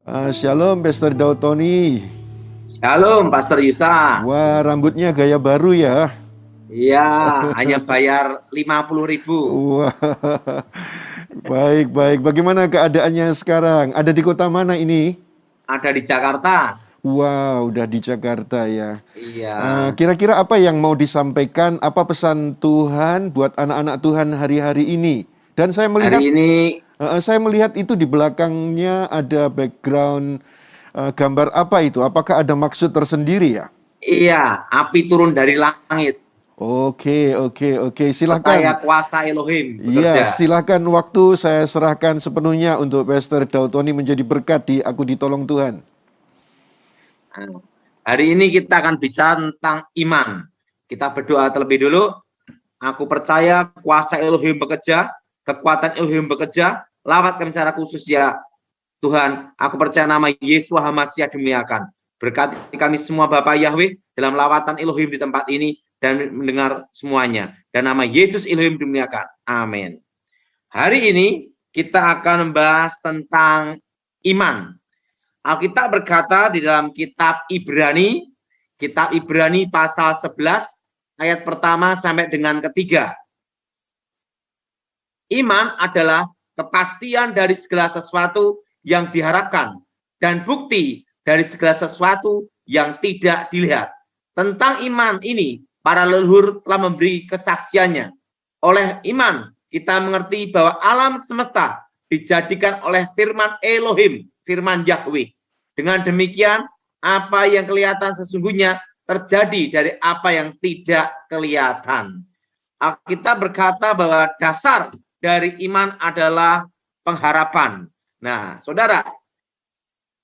Shalom, Pastor Daud Tony. Shalom, Pastor Yusa. Wah, rambutnya gaya baru ya. Iya, hanya bayar 50.000. Wah, baik. Bagaimana keadaannya sekarang? Ada di kota mana ini? Ada di Jakarta. Wow, udah di Jakarta ya. Iya. Kira-kira apa yang mau disampaikan? Apa pesan Tuhan buat anak-anak Tuhan hari-hari ini? Dan Hari ini, saya melihat itu di belakangnya ada background gambar apa itu? Apakah ada maksud tersendiri ya? iya, api turun dari langit. Oke. Petaya Silahkan. kuasa Elohim Iya, bekerja. silahkan waktu saya serahkan sepenuhnya untuk Pastor Daud Tony menjadi berkat di Aku Ditolong Tuhan. Nah, hari ini kita akan bicara tentang iman. Kita berdoa terlebih dulu. Aku percaya kuasa Elohim bekerja, kekuatan Elohim bekerja, lawat kami secara khusus ya Tuhan. Aku percaya nama Yesus HaMashiach dimuliakan. Berkati kami semua Bapak Yahweh dalam lawatan Elohim di tempat ini dan mendengar semuanya. Dan nama Yesus Elohim dimuliakan. Amin. Hari ini kita akan membahas tentang iman. Alkitab berkata di dalam kitab Ibrani pasal 11 ayat pertama sampai dengan ketiga. Iman adalah kepastian dari segala sesuatu yang diharapkan dan bukti dari segala sesuatu yang tidak dilihat. Tentang iman ini, para leluhur telah memberi kesaksiannya. Oleh iman, kita mengerti bahwa alam semesta dijadikan oleh firman Elohim, firman Yahweh. Dengan demikian, apa yang kelihatan sesungguhnya terjadi dari apa yang tidak kelihatan. Kita berkata bahwa dasar dari iman adalah pengharapan. Nah, saudara,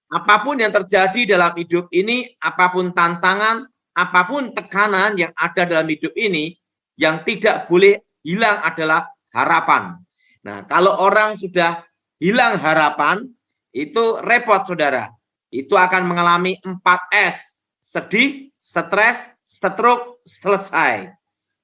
apapun yang terjadi dalam hidup ini, apapun tantangan, apapun tekanan yang ada dalam hidup ini, yang tidak boleh hilang adalah harapan. Nah, kalau orang sudah hilang harapan, itu repot, saudara. Itu akan mengalami 4S, sedih, stres, stroke, selesai.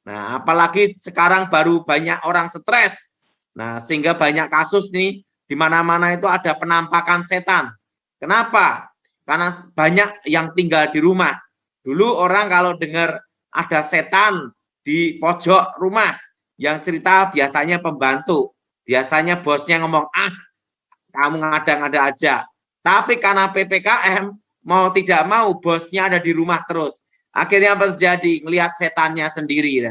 Nah, apalagi sekarang baru banyak orang stres. Nah, sehingga banyak kasus nih, di mana-mana itu ada penampakan setan. Kenapa? Karena banyak yang tinggal di rumah. Dulu orang kalau dengar ada setan di pojok rumah, yang cerita biasanya pembantu. Biasanya bosnya ngomong, kamu ngada-ngada aja. Tapi karena PPKM, mau tidak mau bosnya ada di rumah terus. Akhirnya apa terjadi? Ngelihat setannya sendiri.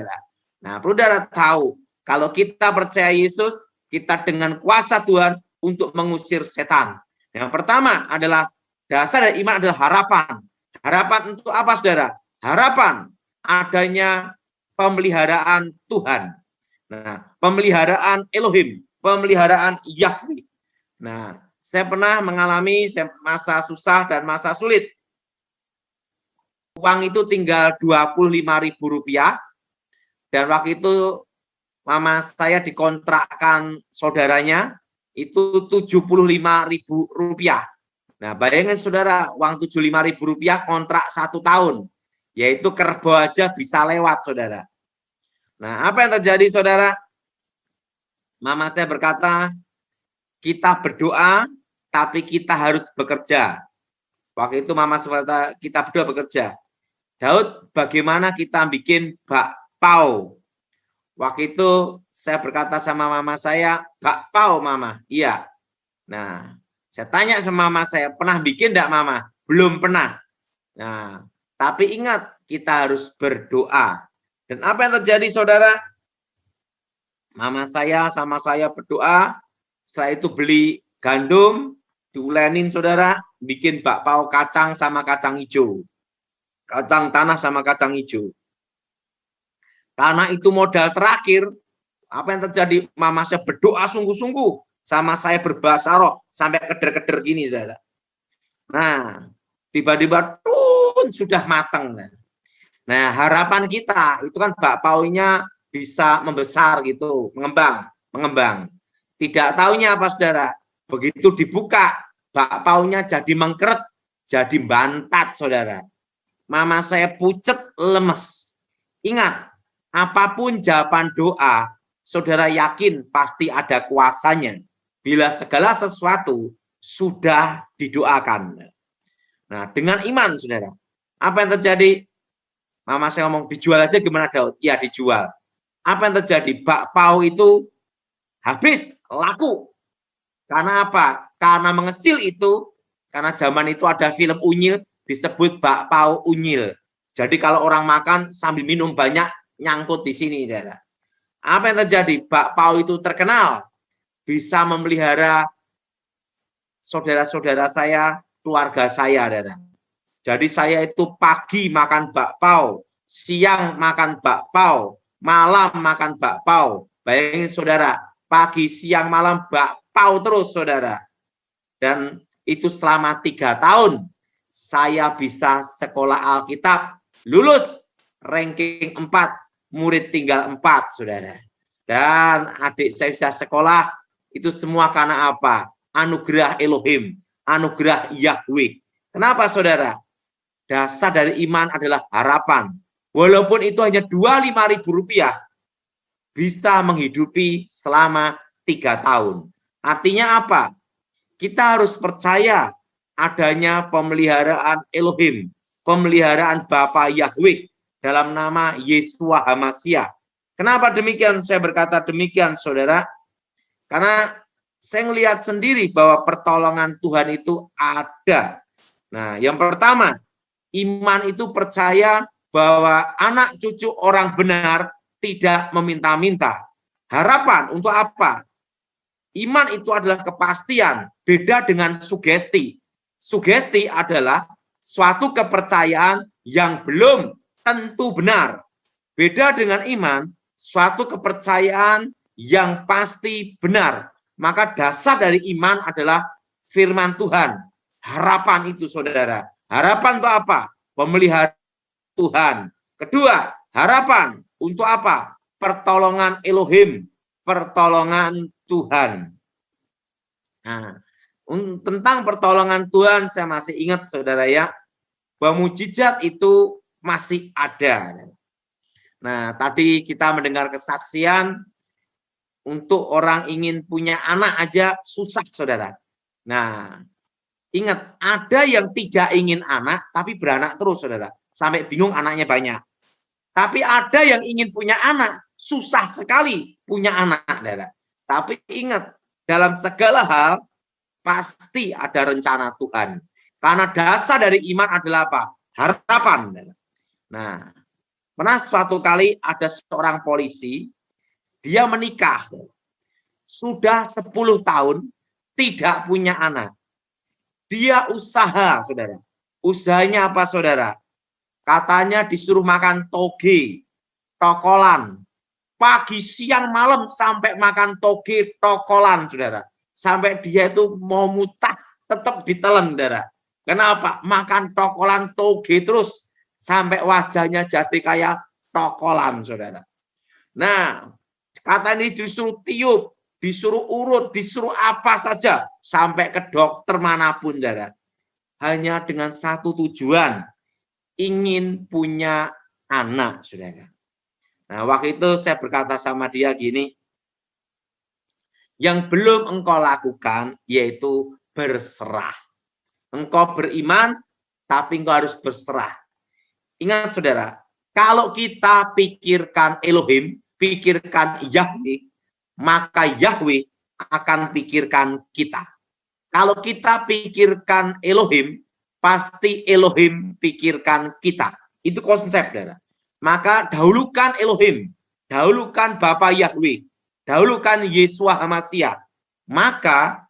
Nah, perlu saudara tahu, kalau kita percaya Yesus, kita dengan kuasa Tuhan untuk mengusir setan. Yang pertama adalah dasar dari iman adalah harapan. Harapan untuk apa, saudara? Harapan adanya pemeliharaan Tuhan. Nah, pemeliharaan Elohim, pemeliharaan Yahweh. Nah, saya pernah mengalami masa susah dan masa sulit. Uang itu tinggal Rp25.000 dan waktu itu mama saya dikontrakkan saudaranya itu Rp75.000. Nah, bayangin saudara, uang Rp75.000 kontrak 1 tahun, yaitu kerbau aja bisa lewat, saudara. Nah, apa yang terjadi, saudara? Mama saya berkata, kita berdoa, tapi kita harus bekerja. Waktu itu mama berkata, kita berdoa bekerja. Daud, bagaimana kita bikin bakpao? Waktu itu saya berkata sama mama saya, bakpao mama? Iya. Nah, saya tanya sama mama saya, pernah bikin enggak mama? Belum pernah. Nah, tapi ingat, kita harus berdoa. Dan apa yang terjadi, saudara? Mama saya sama saya berdoa, setelah itu beli gandum, diulenin, saudara, bikin bakpao kacang sama kacang hijau. Kacang tanah sama kacang hijau. Karena itu modal terakhir, apa yang terjadi? Mama saya berdoa sungguh-sungguh, sama saya berbahasa roh, sampai keder-keder gini, saudara. Nah, tiba-tiba sudah matang. Nah, harapan kita, itu kan bakpaonya bisa membesar gitu, mengembang. Tidak tahunya apa, saudara? Begitu dibuka, bakpaonya jadi mengkeret, jadi bantat, saudara. Mama saya pucet, lemes. Ingat, apapun jawaban doa, saudara yakin pasti ada kuasanya. Bila segala sesuatu sudah didoakan. Nah, dengan iman, saudara, apa yang terjadi? Mama saya ngomong, dijual aja gimana Daud? Ya, dijual. Apa yang terjadi? Bakpao itu habis, laku. Karena apa? Karena mengecil itu, karena zaman itu ada film Unyil, disebut bakpao unyil. Jadi kalau orang makan sambil minum banyak, nyangkut di sini, saudara. Apa yang terjadi? Bakpao itu terkenal, bisa memelihara saudara-saudara saya, keluarga saya, saudara. Jadi saya itu pagi makan bakpao, siang makan bakpao, malam makan bakpao. Bayangin saudara, pagi, siang, malam bakpao terus saudara. Dan itu selama 3 tahun saya bisa sekolah Alkitab, lulus ranking 4, murid tinggal 4 saudara. Dan adik saya bisa sekolah, itu semua karena apa? Anugerah Elohim, anugerah Yahweh. Kenapa saudara? Dasar dari iman adalah harapan. Walaupun itu hanya Rp25.000, bisa menghidupi selama 3 tahun. Artinya apa? Kita harus percaya adanya pemeliharaan Elohim, pemeliharaan Bapa Yahweh dalam nama Yeshua HaMashiach. Kenapa demikian? Saya berkata demikian, saudara. Karena saya melihat sendiri bahwa pertolongan Tuhan itu ada. Nah, yang pertama, iman itu percaya bahwa anak cucu orang benar tidak meminta-minta. Harapan untuk apa? Iman itu adalah kepastian, beda dengan sugesti. Sugesti adalah suatu kepercayaan yang belum tentu benar. Beda dengan iman, suatu kepercayaan yang pasti benar. Maka dasar dari iman adalah firman Tuhan. Harapan itu, saudara. Harapan untuk apa? Pemeliharaan Tuhan. Kedua, harapan untuk apa? Pertolongan Elohim, pertolongan Tuhan. Nah, tentang pertolongan Tuhan saya masih ingat saudara ya, bahwa mujizat itu masih ada. Nah, tadi kita mendengar kesaksian untuk orang ingin punya anak aja susah saudara. Nah, ingat, ada yang tidak ingin anak, tapi beranak terus, saudara. Sampai bingung anaknya banyak. Tapi ada yang ingin punya anak, susah sekali punya anak, saudara. Tapi ingat, dalam segala hal, pasti ada rencana Tuhan. Karena dasar dari iman adalah apa? Harapan. Saudara. Nah, pernah suatu kali ada seorang polisi, dia menikah. Sudah 10 tahun, tidak punya anak. Dia usaha, saudara. Usahanya apa, saudara? Katanya disuruh makan toge, tokolan. Pagi, siang, malam sampai makan toge, tokolan, saudara. Sampai dia itu mau mutah, tetap ditelan, saudara. Kenapa? Makan tokolan toge terus. Sampai wajahnya jadi kayak tokolan, saudara. Nah, katanya disuruh tiup, disuruh urut, disuruh apa saja, sampai ke dokter manapun, saudara. Hanya dengan satu tujuan, ingin punya anak, saudara. Nah, waktu itu saya berkata sama dia gini, yang belum engkau lakukan, yaitu berserah. Engkau beriman, tapi engkau harus berserah. Ingat, saudara, kalau kita pikirkan Elohim, pikirkan Yahweh, maka Yahweh akan pikirkan kita. Kalau kita pikirkan Elohim, pasti Elohim pikirkan kita. Itu konsep, saudara. Maka dahulukan Elohim, dahulukan Bapa Yahweh, dahulukan Yeshua HaMashiach. Maka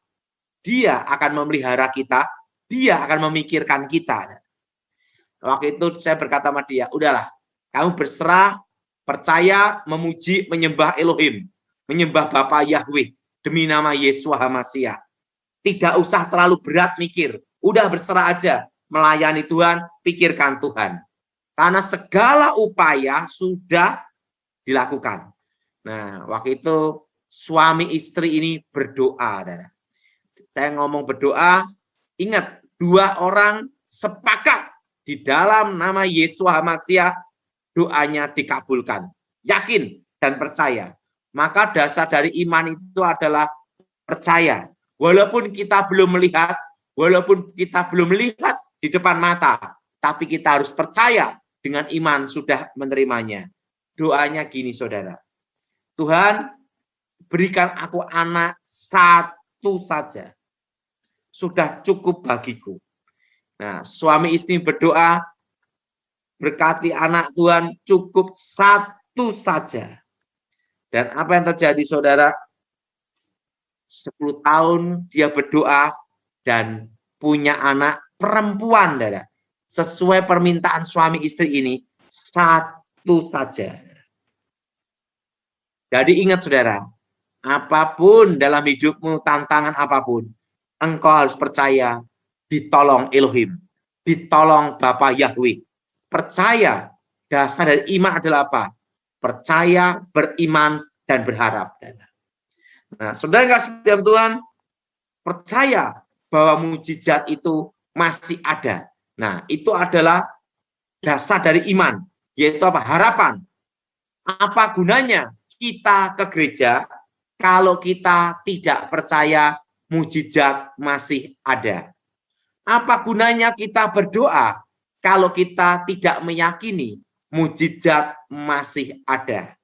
dia akan memelihara kita, dia akan memikirkan kita. Waktu itu saya berkata sama dia, udahlah, kamu berserah, percaya, memuji, menyembah Elohim, menyembah Bapa Yahweh demi nama Yeshua HaMashiach. Tidak usah terlalu berat mikir, udah berserah aja, melayani Tuhan, pikirkan Tuhan. Karena segala upaya sudah dilakukan. Nah, waktu itu suami istri ini berdoa. Saya ngomong berdoa, ingat, 2 orang sepakat di dalam nama Yeshua HaMashiach, doanya dikabulkan. Yakin dan percaya. Maka dasar dari iman itu adalah percaya. Walaupun kita belum melihat, walaupun kita belum melihat di depan mata, tapi kita harus percaya dengan iman sudah menerimanya. Doanya gini, saudara. Tuhan, berikan aku anak satu saja. Sudah cukup bagiku. Nah, suami istri berdoa, berkati anak Tuhan cukup satu saja. Dan apa yang terjadi, saudara? 10 tahun dia berdoa dan punya anak perempuan, saudara. Sesuai permintaan suami istri ini, satu saja. Jadi ingat, saudara, apapun dalam hidupmu, tantangan apapun, engkau harus percaya ditolong Elohim, ditolong Bapa Yahweh. Percaya, dasar dari iman adalah apa? Percaya, beriman, dan berharap. Nah, saudara yang kasih dalam Tuhan, percaya bahwa mujizat itu masih ada. Nah, itu adalah dasar dari iman, yaitu apa? Harapan. Apa gunanya kita ke gereja kalau kita tidak percaya mujizat masih ada? Apa gunanya kita berdoa kalau kita tidak meyakini mujizat masih ada?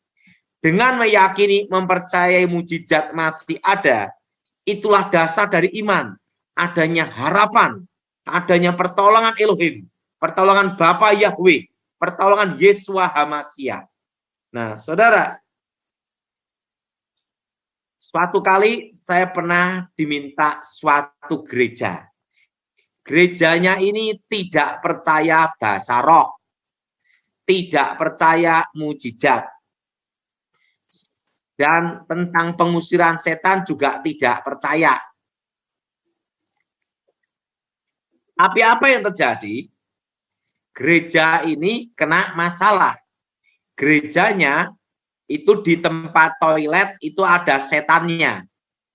Dengan meyakini, mempercayai mujizat masih ada, itulah dasar dari iman. Adanya harapan, adanya pertolongan Elohim, pertolongan Bapa Yahweh, pertolongan Yesua HaMasiah. Nah, saudara, suatu kali saya pernah diminta suatu gereja. Gerejanya ini tidak percaya bahasa roh, tidak percaya mujizat, dan tentang pengusiran setan juga tidak percaya. Tapi apa yang terjadi? Gereja ini kena masalah. Gerejanya itu di tempat toilet itu ada setannya.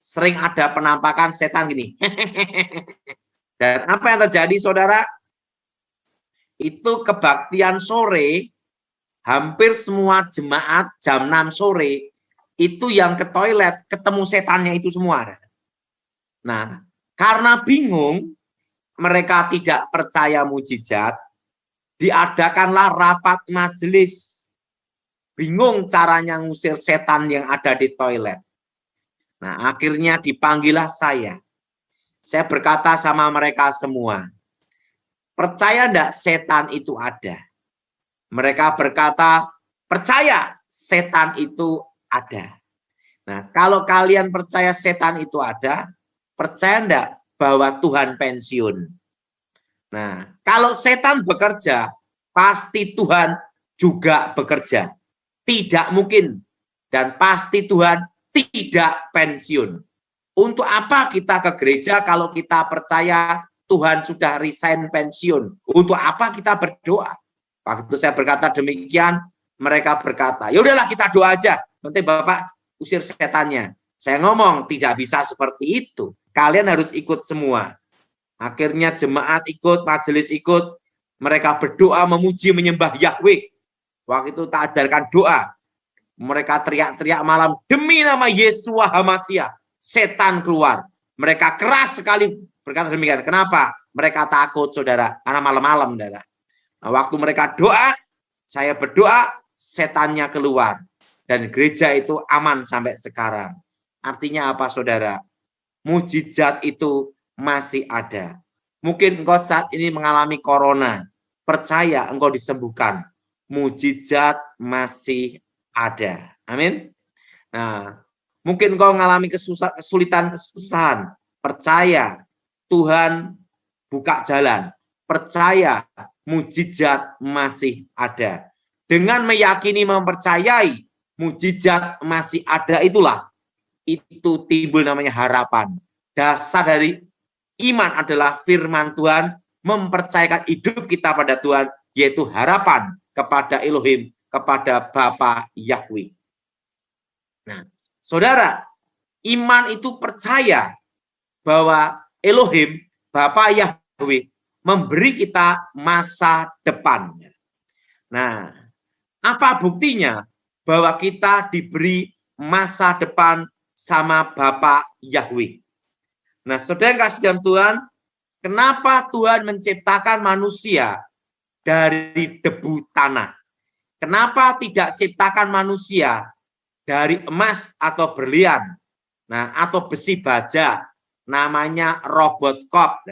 Sering ada penampakan setan gini. Dan apa yang terjadi, saudara? Itu kebaktian sore, hampir semua jemaat jam 6 sore, itu yang ke toilet ketemu setannya itu semua. Nah, karena bingung, mereka tidak percaya mujizat, diadakanlah rapat majelis. Bingung caranya ngusir setan yang ada di toilet. Nah, akhirnya dipanggillah saya. Saya berkata sama mereka semua, percaya enggak setan itu ada? Mereka berkata, percaya setan itu ada. Nah, kalau kalian percaya setan itu ada, percaya enggak bahwa Tuhan pensiun? Nah, kalau setan bekerja, pasti Tuhan juga bekerja. Tidak mungkin. Dan pasti Tuhan tidak pensiun. Untuk apa kita ke gereja kalau kita percaya Tuhan sudah resign pensiun? Untuk apa kita berdoa? Waktu saya berkata demikian, mereka berkata, ya udahlah kita doa aja. Nanti Bapak usir setannya. Saya ngomong, tidak bisa seperti itu. Kalian harus ikut semua. Akhirnya jemaat ikut, majelis ikut. Mereka berdoa, memuji, menyembah Yahweh. Waktu itu tak ajarkan doa. Mereka teriak-teriak malam, demi nama Yesua HaMasiah. Setan keluar. Mereka keras sekali berkata demikian. Kenapa? Mereka takut, saudara. Karena malam-malam, saudara. Nah, waktu mereka doa, saya berdoa, setannya keluar. Dan gereja itu aman sampai sekarang. Artinya apa, saudara? Mujizat itu masih ada. Mungkin engkau saat ini mengalami corona. Percaya engkau disembuhkan. Mujizat masih ada. Amin. Nah, mungkin engkau mengalami kesulitan-kesusahan. Percaya Tuhan buka jalan. Percaya mujizat masih ada. Dengan meyakini, mempercayai mujizat masih ada, itulah itu timbul namanya harapan. Dasar dari iman adalah firman Tuhan, mempercayakan hidup kita pada Tuhan, yaitu harapan kepada Elohim, kepada Bapa Yahweh. Nah, saudara, iman itu percaya bahwa Elohim, Bapa Yahweh, memberi kita masa depan. Nah, apa buktinya bahwa kita diberi masa depan sama Bapa Yahweh? Nah, saudara yang kasih dalam Tuhan, kenapa Tuhan menciptakan manusia dari debu tanah? Kenapa tidak ciptakan manusia dari emas atau berlian, nah atau besi baja, namanya robot cop.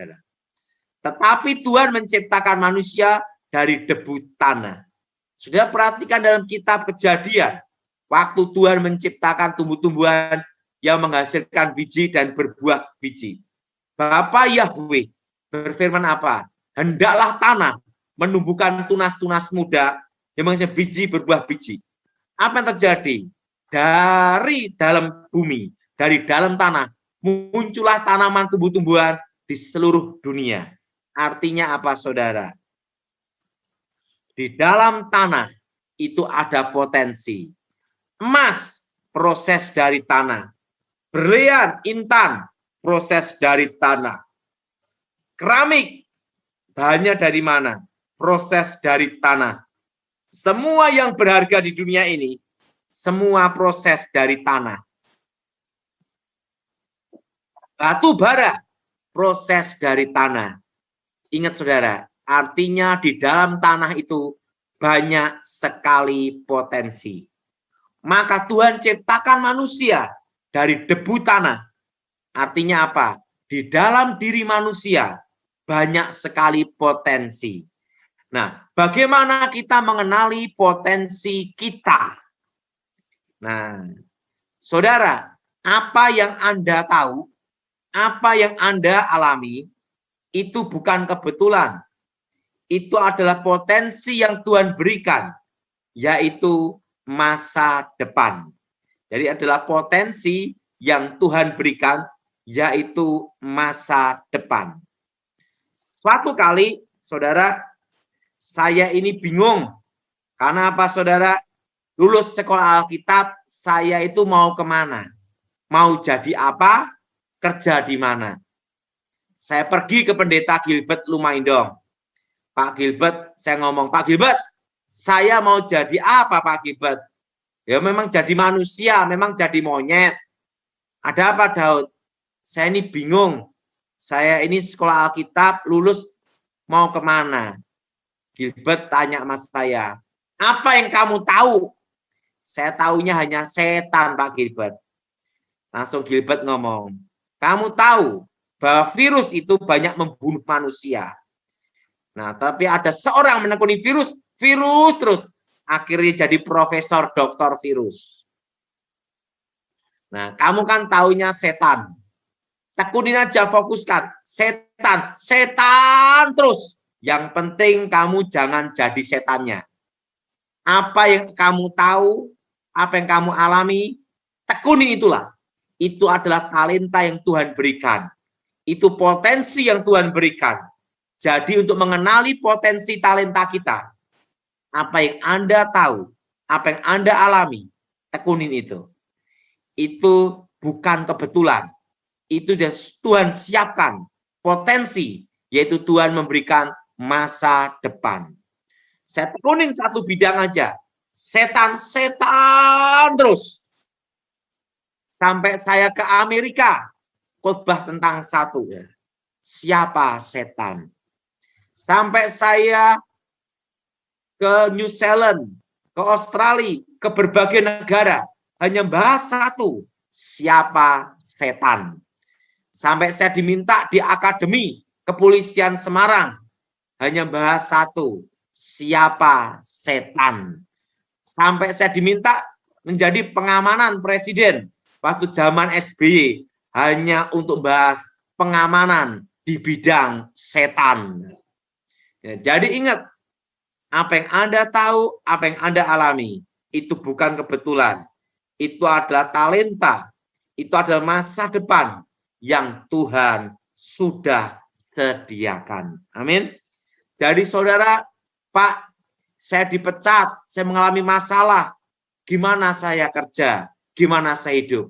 Tetapi Tuhan menciptakan manusia dari debu tanah. Sudah perhatikan dalam kitab Kejadian, waktu Tuhan menciptakan tumbuh-tumbuhan yang menghasilkan biji dan berbuah biji. Bapa Yahweh berfirman apa? Hendaklah tanah menumbuhkan tunas-tunas muda yang menghasilkan biji berbuah biji. Apa yang terjadi? Dari dalam bumi, dari dalam tanah, muncullah tanaman tumbuh-tumbuhan di seluruh dunia. Artinya apa, saudara? Di dalam tanah itu ada potensi. Emas, proses dari tanah. Berlian, intan, proses dari tanah. Keramik, bahannya dari mana? Proses dari tanah. Semua yang berharga di dunia ini, semua proses dari tanah. Batu bara, proses dari tanah. Ingat saudara, artinya di dalam tanah itu banyak sekali potensi. Maka Tuhan ciptakan manusia dari debu tanah. Artinya apa? Di dalam diri manusia banyak sekali potensi. Nah, bagaimana kita mengenali potensi kita? Nah, saudara, apa yang Anda tahu, apa yang Anda alami, itu bukan kebetulan. Itu adalah potensi yang Tuhan berikan, yaitu masa depan. Jadi adalah potensi yang Tuhan berikan, yaitu masa depan. Suatu kali, saudara, saya ini bingung. Karena apa, saudara? Lulus sekolah Alkitab, saya itu mau kemana? Mau jadi apa? Kerja di mana? Saya pergi ke pendeta Gilbert Lumaindong. Pak Gilbert, saya ngomong, Pak Gilbert, saya mau jadi apa, Pak Gilbert? Ya memang jadi manusia, memang jadi monyet. Ada apa, Daud? Saya ini bingung. Saya ini sekolah Alkitab, lulus mau kemana? Gilbert tanya sama saya, apa yang kamu tahu? Saya tahunya hanya setan, Pak Gilbert. Langsung Gilbert ngomong, kamu tahu bahwa virus itu banyak membunuh manusia. Nah, tapi ada seorang menekuni virus terus. Akhirnya jadi profesor doktor virus. Nah, kamu kan taunya setan. Tekunin aja, fokuskan. Setan terus. Yang penting kamu jangan jadi setannya. Apa yang kamu tahu, apa yang kamu alami, tekunin itulah. Itu adalah talenta yang Tuhan berikan. Itu potensi yang Tuhan berikan. Jadi untuk mengenali potensi talenta kita, apa yang Anda tahu, apa yang Anda alami, tekunin itu. Itu bukan kebetulan. Itu Tuhan siapkan potensi, yaitu Tuhan memberikan masa depan. Saya tekunin satu bidang aja. Setan terus. Sampai saya ke Amerika, khotbah tentang satu. Siapa setan? Sampai saya ke New Zealand, ke Australia, ke berbagai negara, hanya bahas satu. Siapa setan? Sampai saya diminta di Akademi Kepolisian Semarang, hanya bahas satu. Siapa setan? Sampai saya diminta menjadi pengamanan presiden waktu zaman SBY, hanya untuk bahas pengamanan di bidang setan. Ya, jadi ingat, apa yang Anda tahu, apa yang Anda alami, itu bukan kebetulan. Itu adalah talenta, itu adalah masa depan yang Tuhan sudah sediakan. Amin. Jadi saudara, Pak, saya dipecat, saya mengalami masalah. Gimana saya kerja? Gimana saya hidup?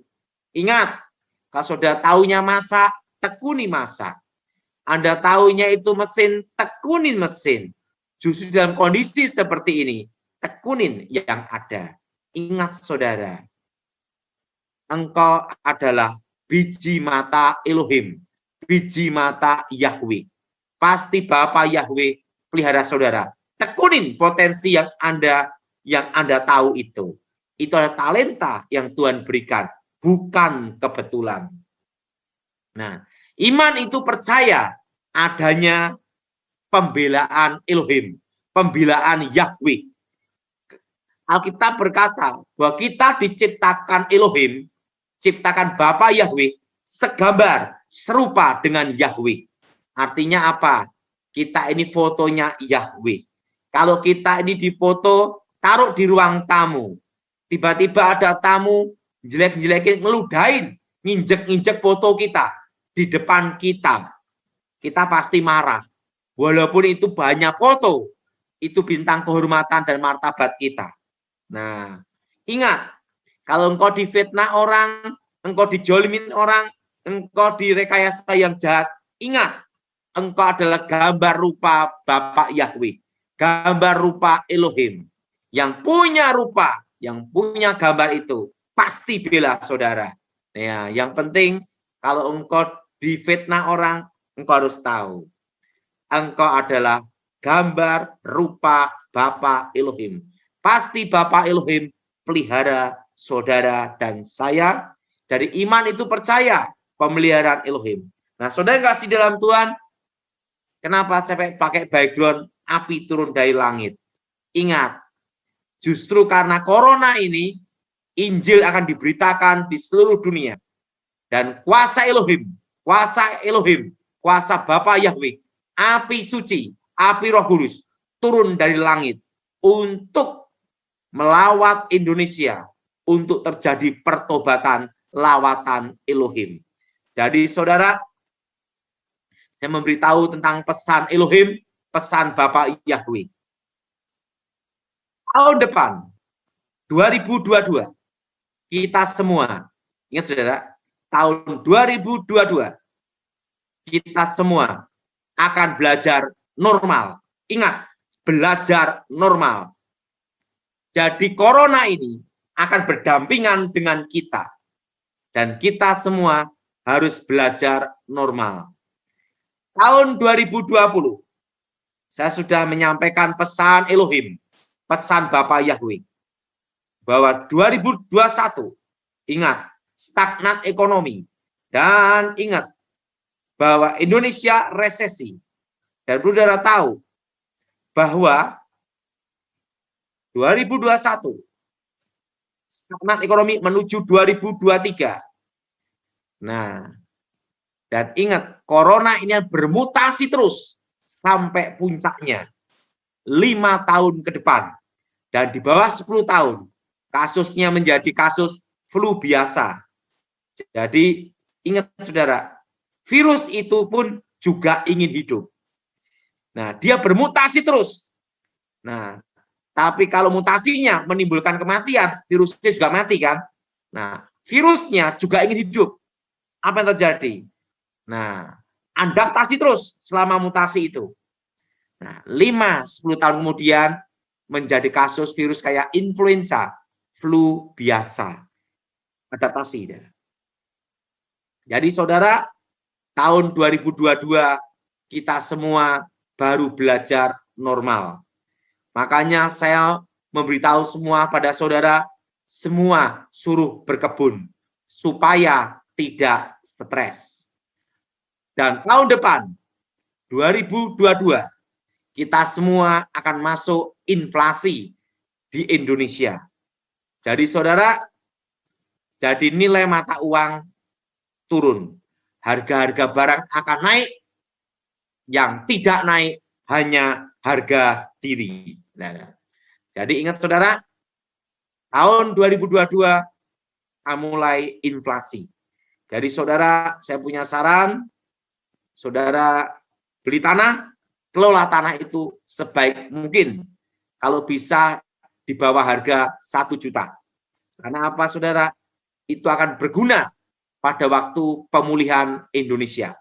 Ingat, kalau saudara tahunya masak, tekuni masak. Anda tahunya itu mesin, tekunin mesin. Justru dalam kondisi seperti ini, tekunin yang ada. Ingat saudara, engkau adalah biji mata Elohim biji mata Yahweh. Pasti Bapa Yahweh pelihara saudara. Tekunin potensi yang Anda tahu itu. Itu adalah talenta yang Tuhan berikan, bukan kebetulan. Nah, iman itu percaya adanya pembelaan Elohim, pembelaan Yahweh. Alkitab berkata bahwa kita diciptakan Elohim, ciptakan Bapa Yahweh, segambar, serupa dengan Yahweh. Artinya apa? Kita ini fotonya Yahweh. Kalau kita ini difoto, taruh di ruang tamu. Tiba-tiba ada tamu, jelek-jelekin, ngeludahin, nginjek-nginjek foto kita di depan kita. Kita pasti marah. Walaupun itu banyak foto, itu bintang kehormatan dan martabat kita. Nah, ingat, kalau engkau difitnah orang, engkau dijolimin orang, engkau direkayasa yang jahat, ingat, engkau adalah gambar rupa Bapa Yahweh, gambar rupa Elohim. Yang punya rupa, yang punya gambar itu, pasti bela saudara. Ya, yang penting, kalau engkau difitnah orang, engkau harus tahu, engkau adalah gambar rupa Bapa Elohim. Pasti Bapa Elohim pelihara saudara dan saya. Dari iman itu percaya pemeliharaan Elohim. Nah, saudara yang kasih dalam Tuhan, kenapa saya pakai background api turun dari langit? Ingat, justru karena corona ini, Injil akan diberitakan di seluruh dunia. Dan kuasa Elohim, kuasa Bapa Yahweh, api suci, api Roh Kudus, turun dari langit untuk melawat Indonesia, untuk terjadi pertobatan, lawatan Elohim. Jadi saudara, saya memberitahu tentang pesan Elohim, pesan Bapa Yahweh. Tahun depan, 2022, kita semua, ingat saudara, tahun 2022, kita semua akan belajar normal. Ingat, belajar normal. Jadi corona ini akan berdampingan dengan kita. Dan kita semua harus belajar normal. Tahun 2020, saya sudah menyampaikan pesan Elohim, pesan Bapa Yahweh. Bahwa 2021, ingat, stagnat ekonomi. Dan ingat, bahwa Indonesia resesi. Dan saudara tahu bahwa 2021 stagnat ekonomi menuju 2023. Nah, dan ingat, corona ini bermutasi terus sampai puncaknya 5 tahun ke depan. Dan di bawah 10 tahun, kasusnya menjadi kasus flu biasa. Jadi ingat saudara, virus itu pun juga ingin hidup. Nah, dia bermutasi terus. Nah, tapi kalau mutasinya menimbulkan kematian, virusnya juga mati kan? Nah, virusnya juga ingin hidup. Apa yang terjadi? Nah, adaptasi terus selama mutasi itu. Nah, 5-10 tahun kemudian menjadi kasus virus kayak influenza, flu biasa. Adaptasi. Jadi saudara, tahun 2022 kita semua baru belajar normal. Makanya saya memberitahu semua pada saudara, semua suruh berkebun supaya tidak stres. Dan tahun depan, 2022, kita semua akan masuk inflasi di Indonesia. Jadi saudara, jadi nilai mata uang turun. Harga-harga barang akan naik, yang tidak naik hanya harga diri. Nah, jadi ingat saudara, tahun 2022 mulai inflasi. Jadi saudara, saya punya saran, saudara beli tanah, kelola tanah itu sebaik mungkin. Kalau bisa di bawah harga 1 juta. Karena apa saudara? Itu akan berguna pada waktu pemulihan Indonesia.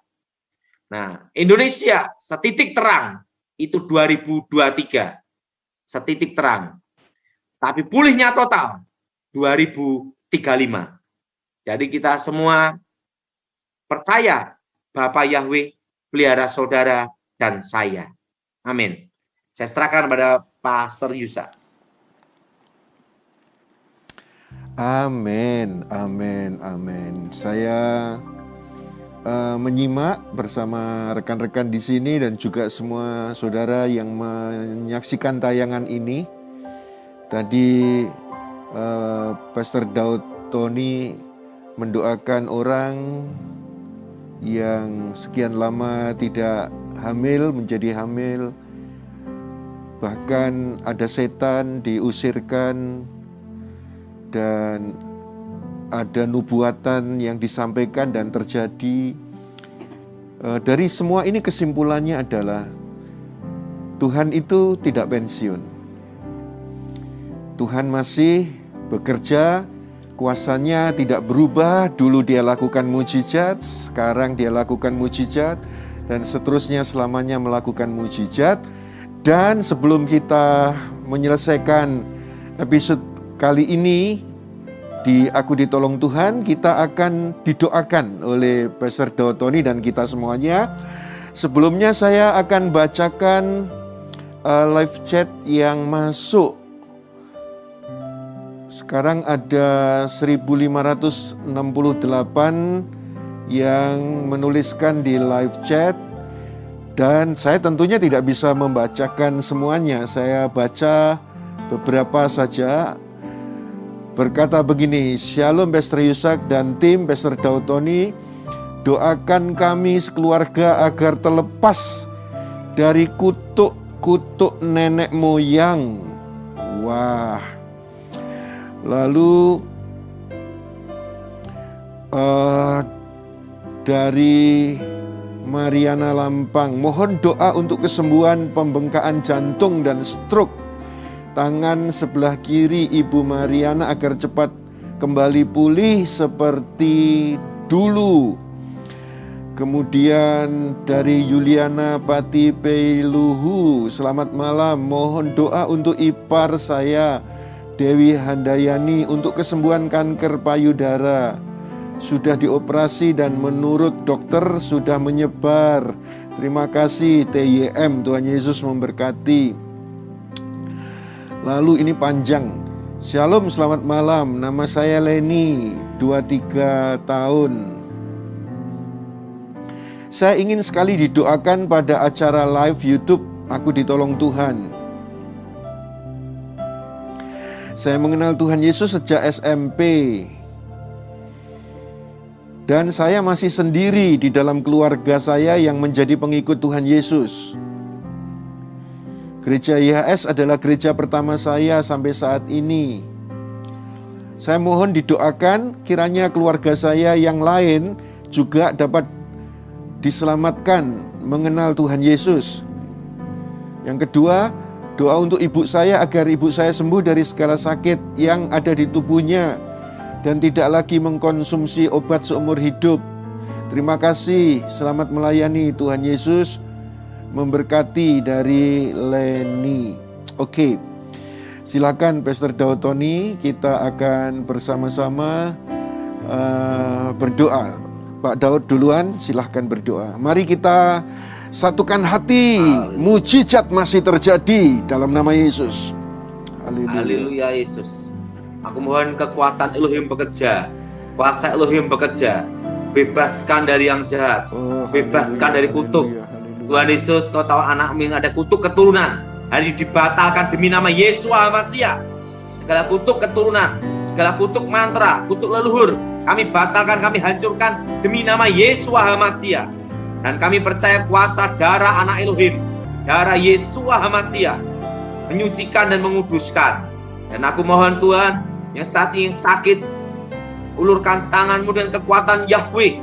Nah, Indonesia setitik terang itu 2023. Setitik terang. Tapi pulihnya total 2035. Jadi kita semua percaya Bapa Yahweh, pelihara saudara dan saya. Amin. Saya serahkan pada Pastor Yusa. Amin, amin, amin. Saya menyimak bersama rekan-rekan di sini dan juga semua saudara yang menyaksikan tayangan ini. Tadi Pastor Daud Tony mendoakan orang yang sekian lama tidak hamil menjadi hamil. Bahkan ada setan diusirkan dan ada nubuatan yang disampaikan dan terjadi. Dari semua ini kesimpulannya adalah Tuhan itu tidak pensiun. Tuhan masih bekerja, kuasanya tidak berubah. Dulu dia lakukan mujizat, sekarang dia lakukan mujizat, dan seterusnya selamanya melakukan mujizat. Dan sebelum kita menyelesaikan episode kali ini di Aku Ditolong Tuhan, kita akan didoakan oleh Pastor Daud Tony dan kita semuanya. Sebelumnya saya akan bacakan live chat yang masuk. Sekarang ada 1568 yang menuliskan di live chat. Dan saya tentunya tidak bisa membacakan semuanya. Saya baca beberapa saja. Berkata begini, Shalom Pastor Yusak dan tim Pastor Daud Tony. Doakan kami sekeluarga agar terlepas dari kutuk-kutuk nenek moyang. Wah. Lalu dari Mariana Lampang, mohon doa untuk kesembuhan pembengkakan jantung dan stroke tangan sebelah kiri Ibu Mariana agar cepat kembali pulih seperti dulu. Kemudian dari Yuliana Pati Peiluhu, selamat malam, mohon doa untuk ipar saya Dewi Handayani untuk kesembuhan kanker payudara. Sudah dioperasi dan menurut dokter sudah menyebar. Terima kasih TYM, Tuhan Yesus memberkati. Lalu ini panjang. Shalom, selamat malam. Nama saya Leni, 23 tahun. Saya ingin sekali didoakan pada acara live YouTube Aku Ditolong Tuhan. Saya mengenal Tuhan Yesus sejak SMP. Dan saya masih sendiri di dalam keluarga saya yang menjadi pengikut Tuhan Yesus. Gereja IHS adalah gereja pertama saya sampai saat ini. Saya mohon didoakan kiranya keluarga saya yang lain juga dapat diselamatkan mengenal Tuhan Yesus. Yang kedua, doa untuk ibu saya agar ibu saya sembuh dari segala sakit yang ada di tubuhnya dan tidak lagi mengkonsumsi obat seumur hidup. Terima kasih, selamat melayani, Tuhan Yesus memberkati, dari Leni. Oke, silakan Pastor Daud Tony, kita akan bersama-sama berdoa. Pak Daud duluan, silahkan berdoa. Mari kita satukan hati, mujizat masih terjadi dalam nama Yesus. Haleluya Yesus. Aku mohon kekuatan Elohim bekerja, kuasa Elohim bekerja, bebaskan dari yang jahat, bebaskan dari kutuk. Tuhan Yesus, Kau tahu anakmu yang ada kutuk keturunan, hari dibatalkan demi nama Yesus Hamasiah. Segala kutuk keturunan, segala kutuk mantra, kutuk leluhur, kami batalkan, kami hancurkan demi nama Yesus Hamasiah. Dan kami percaya kuasa darah anak Elohim, darah Yesus Hamasiah, menyucikan dan menguduskan. Dan aku mohon Tuhan, yang saat ini sakit, ulurkan tangan-Mu dan kekuatan Yahweh,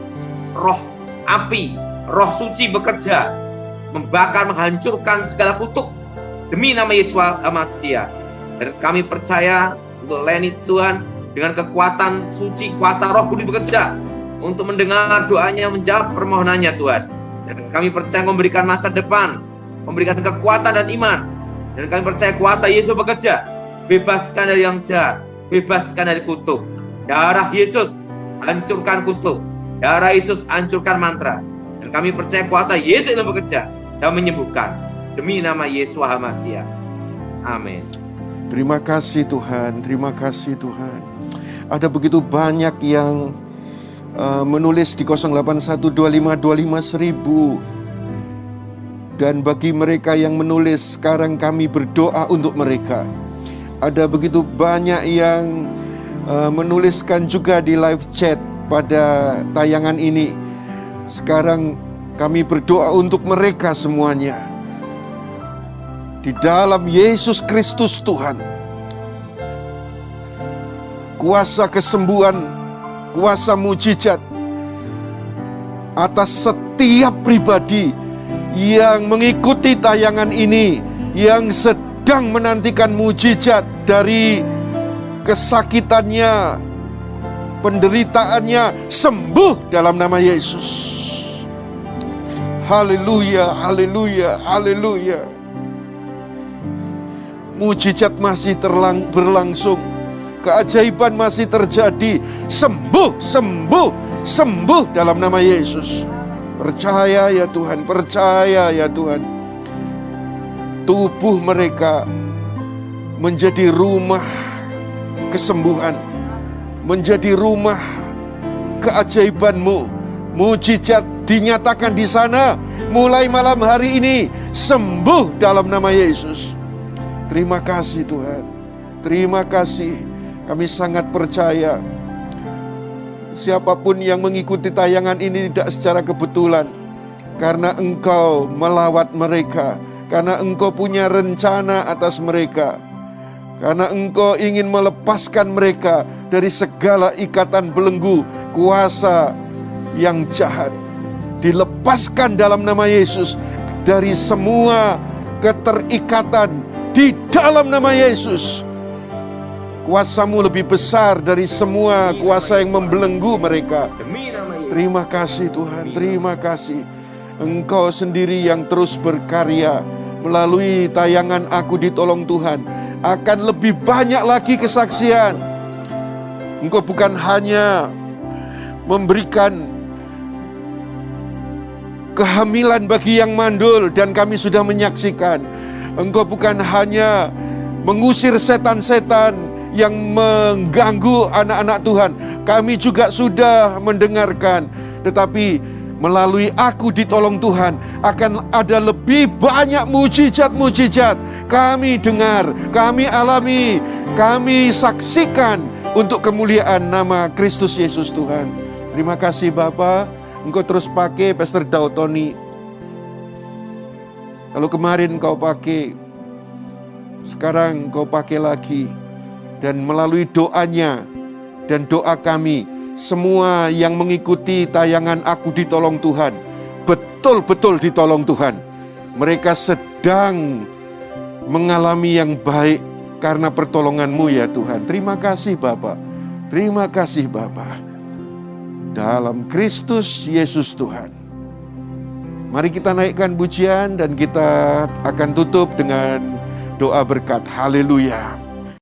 roh api, roh suci bekerja, membakar, menghancurkan segala kutuk demi nama Yesus Hamasiah. Dan kami percaya untuk Leni Tuhan, dengan kekuatan suci kuasa Roh Kudus bekerja untuk mendengar doanya, menjawab permohonannya Tuhan. Dan kami percaya memberikan masa depan, memberikan kekuatan dan iman. Dan kami percaya kuasa Yesus bekerja, bebaskan dari yang jahat, bebaskan dari kutuk. Darah Yesus hancurkan kutuk, darah Yesus hancurkan mantra. Dan Dan kami percaya kuasa Yesus yang bekerja dan menyembuhkan. Demi nama Yesus HaMasiah. Amin. Terima kasih Tuhan, terima kasih Tuhan. Ada begitu banyak yang menulis di 0812525000. Dan bagi mereka yang menulis, sekarang kami berdoa untuk mereka. Ada begitu banyak yang menuliskan juga di live chat pada tayangan ini. Sekarang kami berdoa untuk mereka semuanya. Di dalam Yesus Kristus Tuhan, kuasa kesembuhan, kuasa mujizat atas setiap pribadi yang mengikuti tayangan ini, yang sedang menantikan mujizat dari kesakitannya, penderitaannya, sembuh dalam nama Yesus. Haleluya, haleluya, haleluya. Mujizat masih berlangsung, keajaiban masih terjadi. Sembuh, sembuh, sembuh dalam nama Yesus. Percaya ya Tuhan, percaya ya Tuhan. Tubuh mereka menjadi rumah kesembuhan, menjadi rumah keajaiban-Mu. Mujizat dinyatakan di sana mulai malam hari ini. Sembuh dalam nama Yesus. Terima kasih Tuhan, terima kasih. Kami sangat percaya. Siapapun yang mengikuti tayangan ini tidak secara kebetulan, karena Engkau melawat mereka, karena Engkau punya rencana atas mereka, karena Engkau ingin melepaskan mereka dari segala ikatan belenggu kuasa yang jahat. Dilepaskan dalam nama Yesus dari semua keterikatan di dalam nama Yesus. Kuasa-Mu lebih besar dari semua kuasa yang membelenggu mereka. Terima kasih Tuhan, terima kasih. Engkau sendiri yang terus berkarya melalui tayangan Aku Ditolong Tuhan. Akan lebih banyak lagi kesaksian. Engkau bukan hanya memberikan kehamilan bagi yang mandul dan kami sudah menyaksikan. Engkau bukan hanya mengusir setan-setan yang mengganggu anak-anak Tuhan. Kami juga sudah mendengarkan. Tetapi melalui Aku Ditolong Tuhan akan ada lebih banyak mujizat-mujizat. Kami dengar, kami alami, kami saksikan untuk kemuliaan nama Kristus Yesus Tuhan. Terima kasih Bapa. Engkau terus pakai Pastor Daud Tony. Kalau kemarin Kau pakai, sekarang Kau pakai lagi. Dan melalui doanya dan doa kami, semua yang mengikuti tayangan Aku Ditolong Tuhan, betul-betul ditolong Tuhan. Mereka sedang mengalami yang baik karena pertolongan-Mu ya Tuhan. Terima kasih Bapa. Terima kasih Bapa. Dalam Kristus Yesus Tuhan. Mari kita naikkan pujian dan kita akan tutup dengan doa berkat. Haleluya.